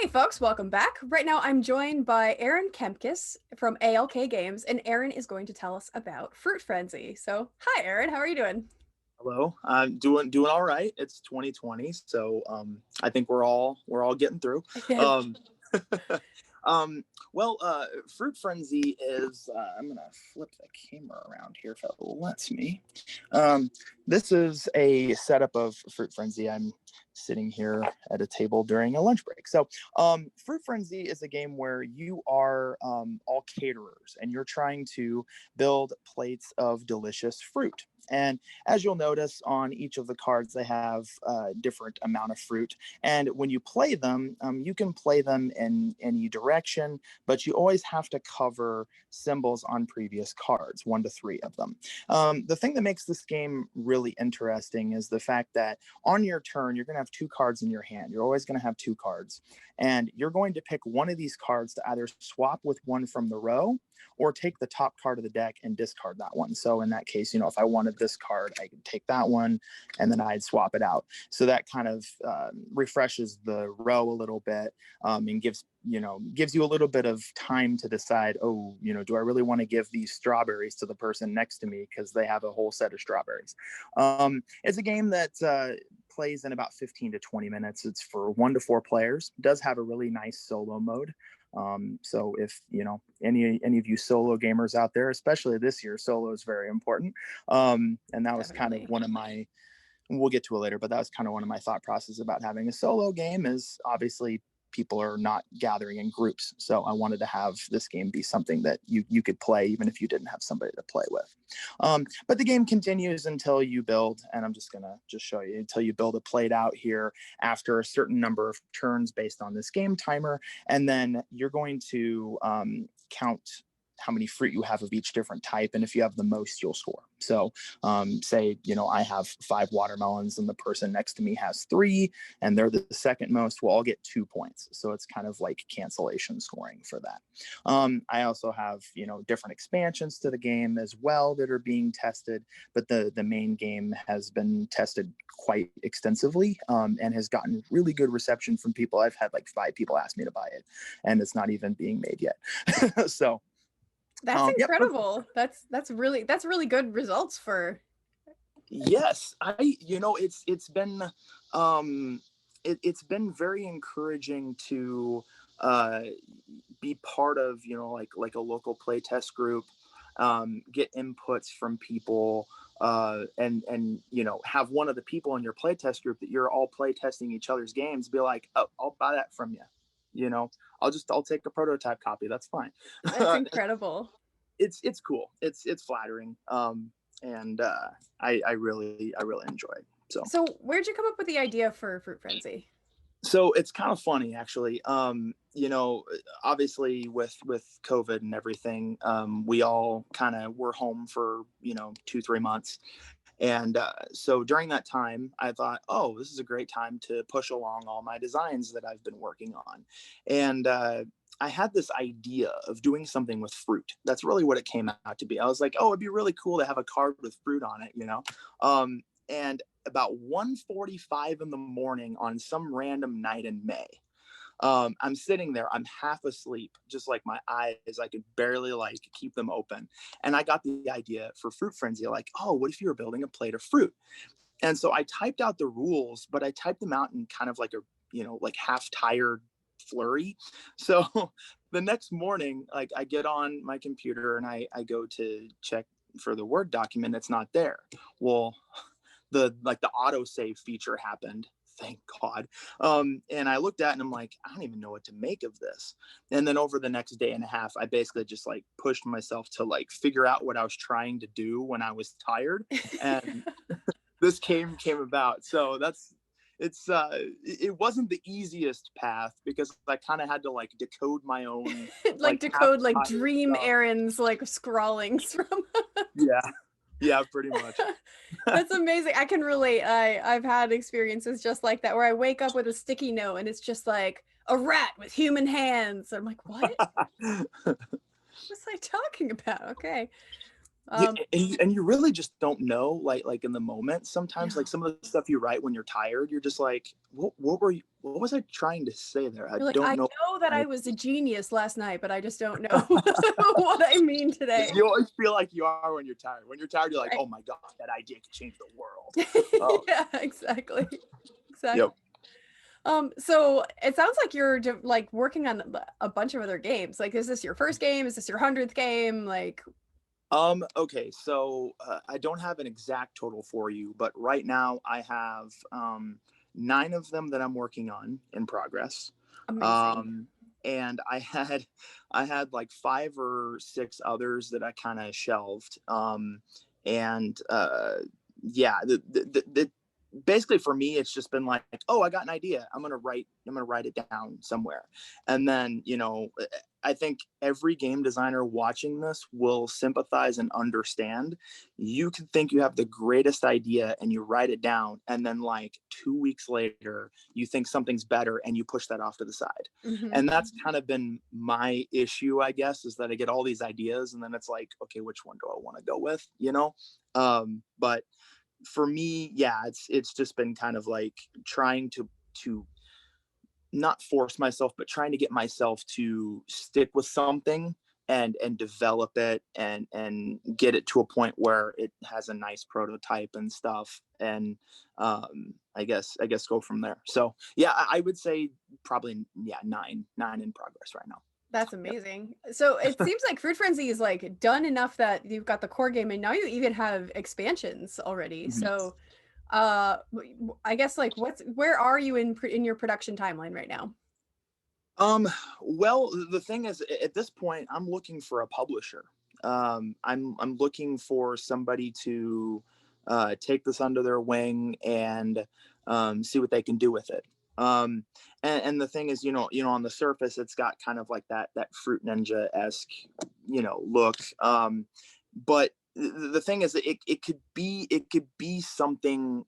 Hey folks, welcome back. Right now I'm joined by Kempkes from ALK Games, and Aaron is going to tell us about Fruit Frenzy. So, hi Aaron, how are you doing? Hello, I'm doing all right. It's 2020, so I think we're all getting through. Yeah, Um, well, Fruit Frenzy is. I'm gonna flip the camera around here if it lets me. Um, this is a setup of Fruit Frenzy. I'm sitting here at a table during a lunch break. So, Fruit Frenzy is a game where you are all caterers and you're trying to build plates of delicious fruit. And as you'll notice on each of the cards, they have a different amount of fruit. And when you play them, you can play them in any direction, but you always have to cover symbols on previous cards, 1 to 3 of them. The thing that makes this game really interesting is the fact that on your turn, you're going to have 2 cards in your hand. You're always going to have 2 cards. And you're going to pick one of these cards to either swap with one from the row or take the top card of the deck and discard that one. So in that case, if I wanted this card, I could take that one and then I'd swap it out. So that kind of refreshes the row a little bit, and gives you a little bit of time to decide, do I really want to give these strawberries to the person next to me because they have a whole set of strawberries. It's a game that plays in about 15 to 20 minutes. It's for 1 to 4 players. It does have a really nice solo mode. So if any of you solo gamers out there, especially this year, solo is very important. And that was kind of definitely. one of my, we'll get to it later, but that was kind of one of my thought process about having a solo game is obviously people are not gathering in groups. So I wanted to have this game be something that you could play even if you didn't have somebody to play with. But the game continues until you build, and I'm just gonna show you until you build a plate out here after a certain number of turns based on this game timer, and then you're going to count how many fruit you have of each different type, and if you have the most, you'll score. So say I have 5 watermelons and the person next to me has 3 and they're the second most, well, I'll get 2 points. So it's kind of like cancellation scoring for that. I also have different expansions to the game as well that are being tested, but the main game has been tested quite extensively, and has gotten really good reception from people. I've had like 5 people ask me to buy it, and it's not even being made yet. So That's yep. incredible. That's really good results for. Yes, it's been it's been very encouraging to be part of like a local playtest group, get inputs from people, and have one of the people in your playtest group that you're all playtesting each other's games be like, oh, I'll buy that from you. I'll take a prototype copy. That's fine. That's incredible. It's cool. It's flattering. And I really enjoy it. So, where'd you come up with the idea for Fruit Frenzy? So it's kind of funny actually. Obviously with COVID and everything, we all kind of were home for 2-3 months. And so during that time, I thought, oh, this is a great time to push along all my designs that I've been working on. And I had this idea of doing something with fruit. That's really what it came out to be. I was like, oh, it'd be really cool to have a card with fruit on it, And about 1:45 in the morning on some random night in May, I'm sitting there, I'm half asleep, just like my eyes, I could barely like keep them open. And I got the idea for Fruit Frenzy, like, oh, what if you were building a plate of fruit? And so I typed out the rules, but I typed them out in kind of like a, like half tired flurry. So the next morning, like I get on my computer and I go to check for the Word document. It's not there. Well, the autosave feature happened, thank God. And I looked at it and I'm like, I don't even know what to make of this. And then over the next day and a half, I basically just like pushed myself to like figure out what I was trying to do when I was tired. And this came about. So it wasn't the easiest path because I kind of had to like decode my own Like half decode like tired dream stuff. Aaron's like scrawlings from. Yeah, pretty much. That's amazing. I can relate. I've had experiences just like that where I wake up with a sticky note and it's just like a rat with human hands. I'm like, what was I talking about? Okay. Yeah, and you really just don't know, like in the moment. Sometimes, like No. some of the stuff you write when you're tired, you're just like, what was I trying to say there? I You're like, don't I know. know that I, I was a genius last night, but I just don't know what I mean today. you always feel like you are when you're tired. When you're tired, you're like, Right. oh my god, that idea could change the world. Oh, Yeah, exactly. Exactly. yep. So it sounds like you're like working on a bunch of other games. Like, is this your first game? Is this your 100th game? Like, Okay, so I don't have an exact total for you, but right now I have 9 of them that I'm working on in progress. amazing. Um, and I had like 5 or 6 others that I kind of shelved. And yeah, basically for me it's just been like, oh, I got an idea, I'm gonna write it down somewhere. And then I think every game designer watching this will sympathize and understand. You can think you have the greatest idea and you write it down, and then like 2 weeks later you think something's better and you push that off to the side. Hmm. And that's kind of been my issue, I guess, is that I get all these ideas and then it's like, okay, which one do I want to go with? But for me, yeah, it's just been kind of like trying to not force myself, but trying to get myself to stick with something and develop it and get it to a point where it has a nice prototype and stuff. And I guess go from there. So yeah, I would say probably, yeah, nine in progress right now. That's Yep. amazing. So it seems like Fruit Frenzy is like done enough that you've got the core game and now you even have expansions already. Mhm. So I guess like where are you in your production timeline right now? Um, well, the thing is, at this point, I'm looking for a publisher. I'm looking for somebody to take this under their wing and see what they can do with it. Um, and the thing is, on the surface, it's got kind of like that Fruit Ninja esque, look. But the thing is that it could be something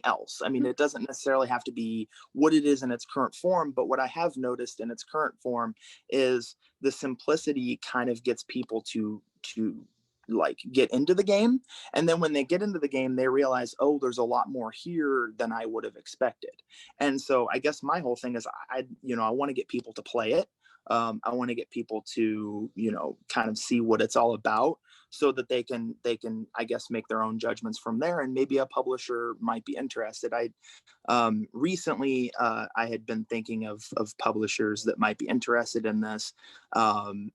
else. I mean, it doesn't necessarily have to be what it is in its current form, but what I have noticed in its current form is the simplicity kind of gets people to like get into the game. And then when they get into the game, they realize, oh, there's a lot more here than I would have expected. And so I guess my whole thing is I want to get people to play it. I want to get people to kind of see what it's all about, so that they can I guess make their own judgments from there, and maybe a publisher might be interested. I recently I had been thinking of publishers that might be interested in this, and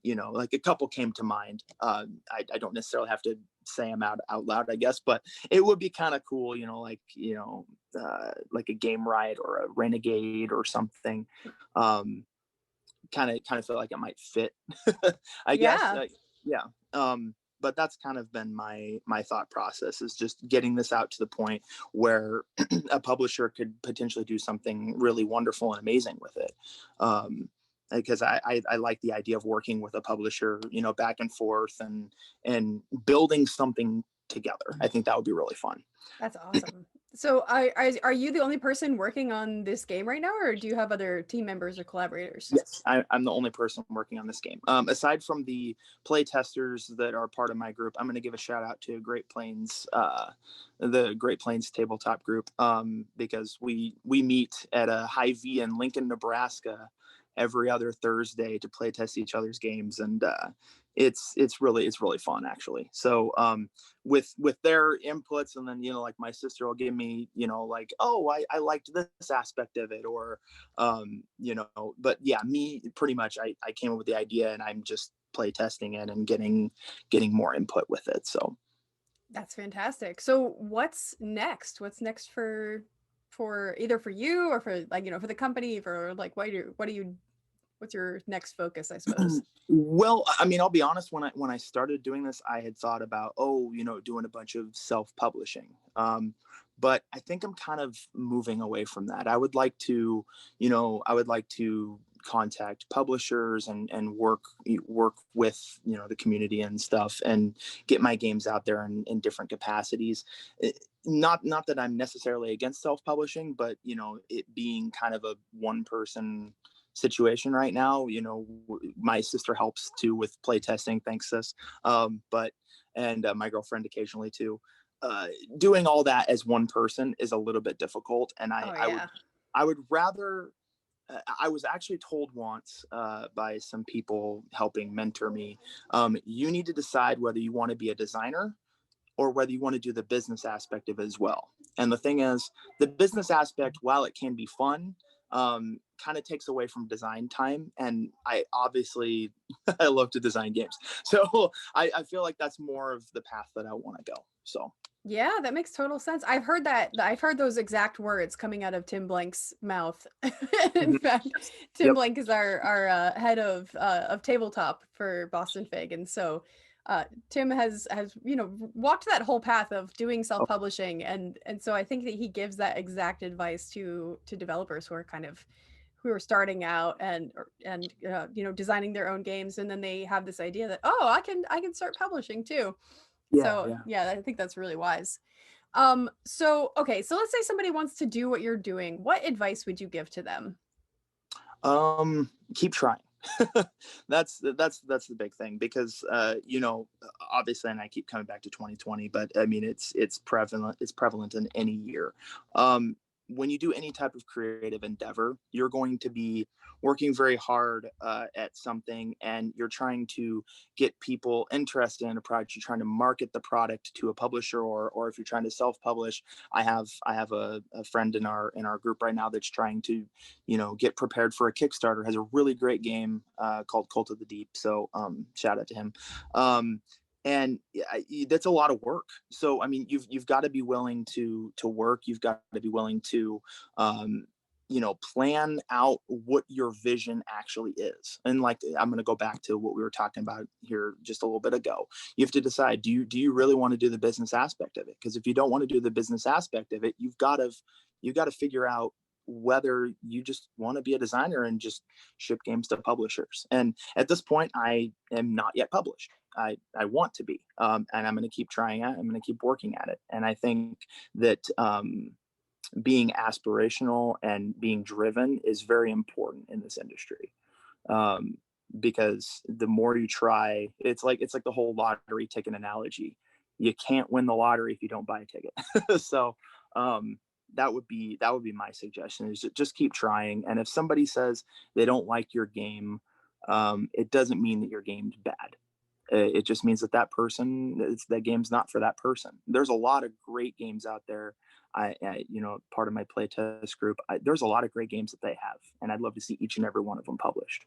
like a couple came to mind. I don't necessarily have to say them out loud, I guess, but it would be kind of cool, like a Game Riot or a Renegade or something. Kind of feel like it might fit, I guess. Yeah. Yeah. But that's kind of been my thought process, is just getting this out to the point where a publisher could potentially do something really wonderful and amazing with it. Because I like the idea of working with a publisher, back and forth and building something together. I think that would be really fun. That's awesome. So are you the only person working on this game right now, or do you have other team members or collaborators? Yes, I'm the only person working on this game. Aside from the play testers that are part of my group, I'm going to give a shout out to Great Plains, the Great Plains tabletop group, because we meet at a Hy-Vee in Lincoln, Nebraska, every other Thursday to play test each other's games, and it's really fun, actually. So with their inputs, and then like my sister will give me like, oh, I liked this aspect of it, or but yeah, me pretty much, I came up with the idea and I'm just play testing it and getting more input with it. So That's fantastic. So what's next? What's next for either for you or for like, for the company, for like what's your next focus, I suppose? well, I mean, I'll be honest, when I started doing this, I had thought about, oh, doing a bunch of self-publishing. But I think I'm kind of moving away from that. I would like to contact publishers and work with the community and stuff, and get my games out there in different capacities. Not that I'm necessarily against self-publishing, but it being kind of a one person situation right now. My sister helps too with play testing, thanks sis. But and my girlfriend occasionally too. Doing all that as one person is a little bit difficult, and Oh I would yeah. I would rather. I was actually told once by some people helping mentor me, you need to decide whether you want to be a designer or whether you want to do the business aspect of it as well. And the thing is, the business aspect, while it can be fun, kind of takes away from design time. And I obviously, I love to design games. So I feel like that's more of the path that I want to go. So. Yeah, that makes total sense. I've heard that. I've heard those exact words coming out of Tim Blank's mouth. In Mhm. fact, Tim Yep. Blank is our head of tabletop for Boston Fig, and so Tim has walked that whole path of doing Oh, self-publishing, and so I think that he gives that exact advice to developers who are starting out and designing their own games, and then they have this idea that, oh, I can start publishing too. yeah, So yeah. yeah, I think that's really wise. So okay, so let's say somebody wants to do what you're doing. What advice would you give to them? Keep trying. That's the big thing, because obviously, and I keep coming back to 2020, but I mean it's prevalent in any year. When you do any type of creative endeavor, you're going to be working very hard at something, and you're trying to get people interested in a product. You're trying to market the product to a publisher, or if you're trying to self-publish. I have a friend in our group right now that's trying to get prepared for a Kickstarter. Has a really great game called Cult of the Deep. So shout out to him. Um, and that's a lot of work. So I mean, you've got to be willing to work. You've got to be willing to plan out what your vision actually is. And like, I'm going to go back to what we were talking about here just a little bit ago. You have to decide, do you really want to do the business aspect of it? Because if you don't want to do the business aspect of it, you've got to figure out whether you just want to be a designer and just ship games to publishers. And at this point, I am not yet published. I want to be, and I'm going to keep trying it. I'm going to keep working at it. And I think that being aspirational and being driven is very important in this industry. Um, because the more you try, it's like the whole lottery ticket analogy. You can't win the lottery if you don't buy a ticket. So um, that would be my suggestion, is just keep trying. And if somebody says they don't like your game, it doesn't mean that your game's bad. It just means that game's not for that person. There's a lot of great games out there. Part of my playtest group, there's a lot of great games that they have, and I'd love to see each and every one of them published.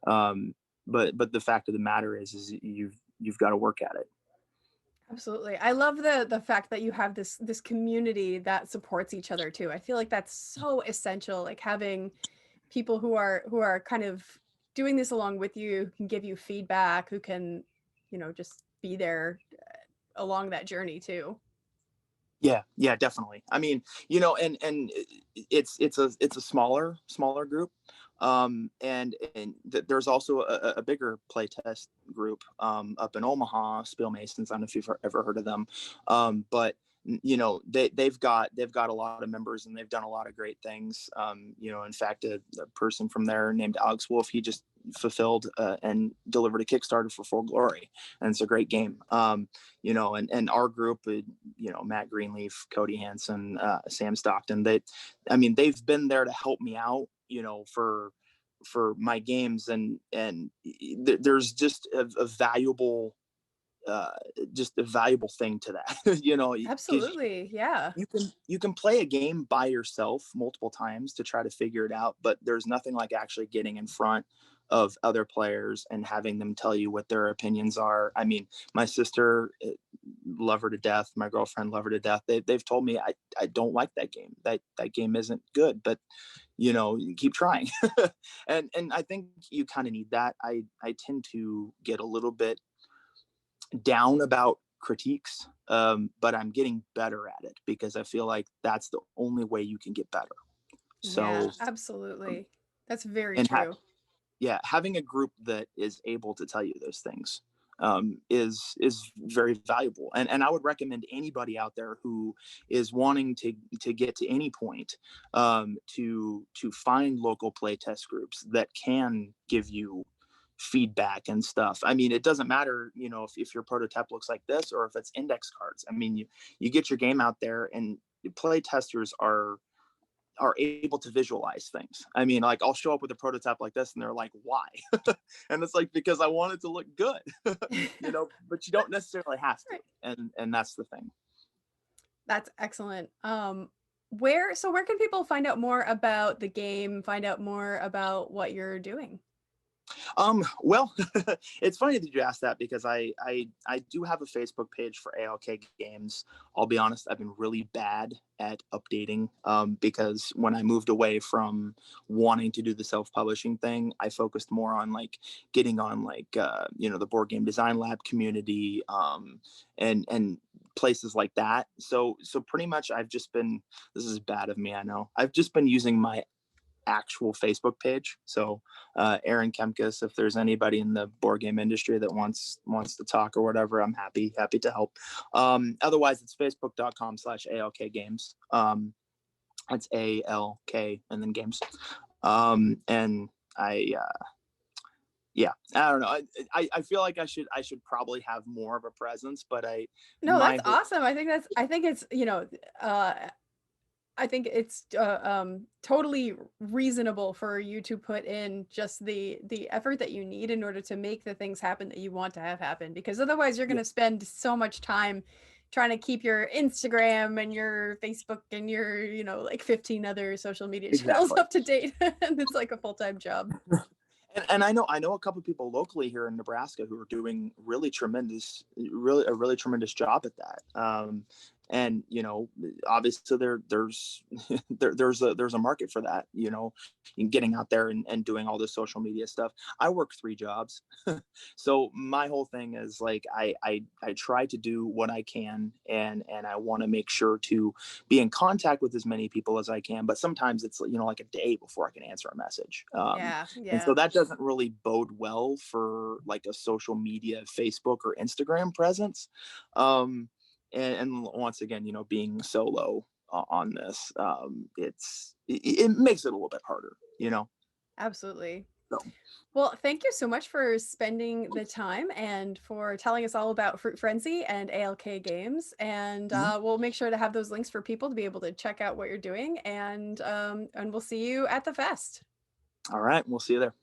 Um, but the fact of the matter is you've got to work at it. Absolutely. I love the fact that you have this community that supports each other too. I feel like that's so essential, like having people who are kind of doing this along with you, who can give you feedback, who can, just be there along that journey too. Yeah, yeah, definitely. I mean, and it's a smaller group, and there's also a bigger playtest group up in Omaha, Spiel Masons. I don't know if you've ever heard of them, but they've got a lot of members, and they've done a lot of great things. In fact, a person from there named Alex Wolf, he just fulfilled and delivered a Kickstarter for Full Glory, and it's a great game. And our group, Matt Greenleaf, Cody Hansen, Sam Stockton, they've been there to help me out, for my games. And there's uh, just a valuable thing to that, because Absolutely. Yeah. you can play a game by yourself multiple times to try to figure it out, but there's nothing like actually getting in front of other players and having them tell you what their opinions are. I mean, my sister, love her to death. My girlfriend, love her to death. They've told me I don't like that game. That game isn't good, but keep trying. And I think you kind of need that. I tend to get a little bit down about critiques, but I'm getting better at it, because I feel like that's the only way you can get better. Yeah, So, absolutely. That's very and true. yeah, having a group that is able to tell you those things, is very valuable. And I would recommend anybody out there who is wanting to get to any point, to find local playtest groups that can give you feedback and stuff. I mean, it doesn't matter, if your prototype looks like this or if it's index cards. I mean, you get your game out there, and play testers are able to visualize things. I mean, like, I'll show up with a prototype like this and they're like, why? And it's like, because I want it to look good, but you don't necessarily have to. Right. And that's the thing. That's excellent. Where can people find out more about the game, find out more about what you're doing? Well, it's funny that you asked that, because I do have a Facebook page for ALK Games. I'll be honest, I've been really bad at updating, because when I moved away from wanting to do the self-publishing thing, I focused more on like getting on like the Board Game Design Lab community, and places like that. So pretty much I've just been, this is bad of me, I know. I've just been using my actual Facebook page. So Aaron Kempkes, if there's anybody in the board game industry that wants to talk or whatever, I'm happy to help. Otherwise, it's facebook.com/ALK Games. It's ALK and then games. And yeah, I don't know. I feel like I should probably have more of a presence, but No, my that's whole awesome. I think it's totally reasonable for you to put in just the effort that you need in order to make the things happen that you want to have happen, because otherwise you're going yeah, to spend so much time trying to keep your Instagram and your Facebook and your, like 15 other social media channels exactly. up to date. And it's like a full-time job. And I know a couple of people locally here in Nebraska who are doing a really tremendous job at that. And obviously there's there's a market for that, in getting out there and doing all this social media stuff. I work 3 jobs, so my whole thing is like I try to do what I can, and I want to make sure to be in contact with as many people as I can. But sometimes it's like a day before I can answer a message. Yeah, And so yeah. that doesn't really bode well for like a social media, Facebook or Instagram presence. And once again, being solo on this, it makes it a little bit harder. Absolutely. So, Well, thank you so much for spending the time and for telling us all about Fruit Frenzy and ALK Games. And mhm. we'll make sure to have those links for people to be able to check out what you're doing. And we'll see you at the fest. All right, we'll see you there.